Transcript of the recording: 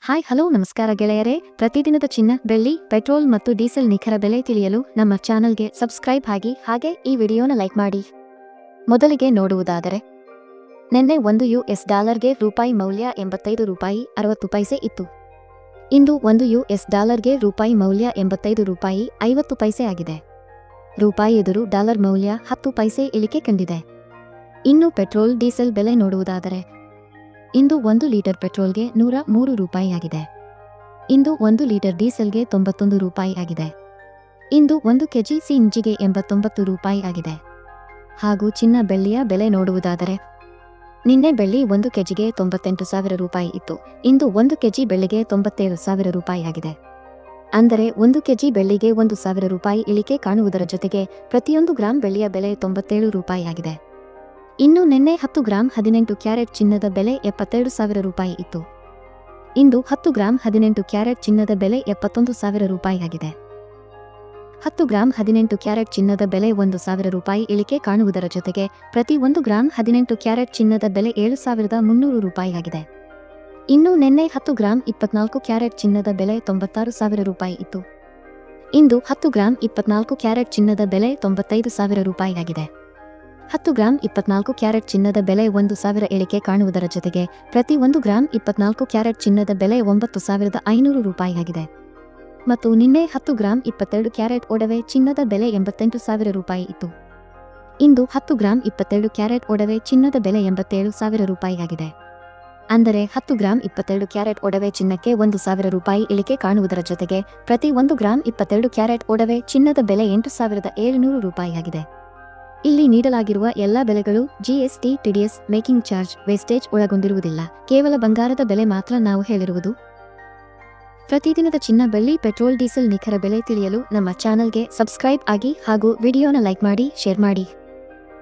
Hi hello ನಮಸ್ಕಾರ ಗೆಳೆಯರೇ. ಪ್ರತಿದಿನದ ಚಿನ್ನ, ಬೆಳ್ಳಿ, ಪೆಟ್ರೋಲ್ ಮತ್ತು ಡೀಸೆಲ್ ನಿಖರ ಬೆಲೆ ತಿಳಿಯಲು ನಮ್ಮ ಚಾನಲ್ಗೆ ಸಬ್ಸ್ಕ್ರೈಬ್ ಆಗಿ ಹಾಗೆ ಈ ವಿಡಿಯೋನ ಲೈಕ್ ಮಾಡಿ. ಮೊದಲಿಗೆ ನೋಡುವುದಾದರೆ, ನಿನ್ನೆ $1 ರೂಪಾಯಿ ಮೌಲ್ಯ $85.60 ಇತ್ತು. ಇಂದು $1 ರೂಪಾಯಿ ಮೌಲ್ಯ $85.50 ಆಗಿದೆ. ರೂಪಾಯಿ ಎದುರು ಡಾಲರ್ ಮೌಲ್ಯ 10 ಪೈಸೆ ಇಳಿಕೆ ಕಂಡಿದೆ. ಇನ್ನು ಪೆಟ್ರೋಲ್ ಡೀಸೆಲ್ ಬೆಲೆ ನೋಡುವುದಾದರೆ, ಇಂದು 1 ಲೀಟರ್ ಪೆಟ್ರೋಲ್ಗೆ $103 ಆಗಿದೆ. ಇಂದು 1 ಲೀಟರ್ ಡೀಸೆಲ್ಗೆ $91 ಆಗಿದೆ. ಇಂದು 1 ಕೆಜಿ ಸಿಎನ್ಜಿಗೆ $89 ಆಗಿದೆ. ಹಾಗೂ ಚಿನ್ನ ಬೆಳ್ಳಿಯ ಬೆಲೆ ನೋಡುವುದಾದರೆ, ನಿನ್ನೆ ಬೆಳ್ಳಿ 1 ಕೆಜಿಗೆ $98,000 ಇತ್ತು. ಇಂದು 1 ಕೆಜಿ ಬೆಳ್ಳಿಗೆ $97,000 ಆಗಿದೆ. ಅಂದರೆ 1 ಕೆಜಿ ಬೆಳ್ಳಿಗೆ $1,000 ಇಳಿಕೆ ಕಾಣುವುದರ ಜೊತೆಗೆ ಪ್ರತಿಯೊಂದು ಗ್ರಾಂ ಬೆಳ್ಳಿಯ ಬೆಲೆ $97 ಆಗಿದೆ. ಇನ್ನು ನಿನ್ನೆ 10 ಗ್ರಾಂ 18 ಕ್ಯಾರೆಟ್ ಚಿನ್ನದ ಬೆಲೆ $72,000 ಇತ್ತು. ಇಂದು 10 ಗ್ರಾಂ 18 ಕ್ಯಾರೆಟ್ ಚಿನ್ನದ ಬೆಲೆ $71,000 ಆಗಿದೆ. 10 ಗ್ರಾಂ 18 ಕ್ಯಾರೆಟ್ ಚಿನ್ನದ ಬೆಲೆ $1,000 ಇಳಿಕೆ ಕಾಣುವುದರ ಜೊತೆಗೆ ಪ್ರತಿ 1 ಗ್ರಾಂ 18 ಕ್ಯಾರೆಟ್ ಚಿನ್ನದ ಬೆಲೆ $7,300 ಆಗಿದೆ. ಇನ್ನು ನಿನ್ನೆ 10 ಗ್ರಾಂ 24 ಕ್ಯಾರೆಟ್ ಚಿನ್ನದ ಬೆಲೆ $96,000 ಇತ್ತು. ಇಂದು 10 ಗ್ರಾಂ 24 ಕ್ಯಾರೆಟ್ ಚಿನ್ನದ ಬೆಲೆ $95,000 ಆಗಿದೆ. 10 ಗ್ರಾಂ 24 ಕ್ಯಾರೆಟ್ ಚಿನ್ನದ ಬೆಲೆ 1,000 ಇಳಿಕೆ ಕಾಣುವುದರ ಜೊತೆಗೆ ಪ್ರತಿ 1 ಗ್ರಾಂ 24 ಕ್ಯಾರೆಟ್ ಚಿನ್ನದ ಬೆಲೆ $9,500 ಆಗಿದೆ. ಮತ್ತು ನಿನ್ನೆ 10 ಗ್ರಾಂ 22 ಕ್ಯಾರೆಟ್ ಒಡವೆ ಚಿನ್ನದ ಬೆಲೆ $88,000 ಇತ್ತು. ಇಂದು 10 ಗ್ರಾಂ 22 ಕ್ಯಾರೆಟ್ ಒಡವೆ ಚಿನ್ನದ ಬೆಲೆ $87,000 ಆಗಿದೆ. ಅಂದರೆ 10 ಗ್ರಾಂ 22 ಕ್ಯಾರೆಟ್ ಒಡವೆ ಚಿನ್ನಕ್ಕೆ $1,000 ಇಳಿಕೆ ಕಾಣುವುದರ ಜೊತೆಗೆ ಪ್ರತಿ 1 ಗ್ರಾಂ 22 ಕ್ಯಾರೆಟ್ ಒಡವೆ ಚಿನ್ನದ ಬೆಲೆ $8,700 ಆಗಿದೆ. ಇಲ್ಲಿ ನೀಡಲಾಗಿರುವ ಎಲ್ಲ ಬೆಲೆಗಳು GST, TDS, making charge, wastage ಒಳಗೊಂಡಿರುವುದಿಲ್ಲ. ಕೇವಲ ಬಂಗಾರದ ಬೆಲೆ ಮಾತ್ರ ನಾವು ಹೇಳಿರುವುದು. ಪ್ರತಿದಿನದ ಚಿನ್ನ, ಬೆಳ್ಳಿ, ಪೆಟ್ರೋಲ್, ಡೀಸೆಲ್ ನಿಖರ ಬೆಲೆ ತಿಳಿಯಲು ನಮ್ಮ ಚಾನಲ್ಗೆ ಸಬ್ಸ್ಕ್ರೈಬ್ ಆಗಿ ಹಾಗೂ ವಿಡಿಯೋನ ಲೈಕ್ ಮಾಡಿ, ಶೇರ್ ಮಾಡಿ.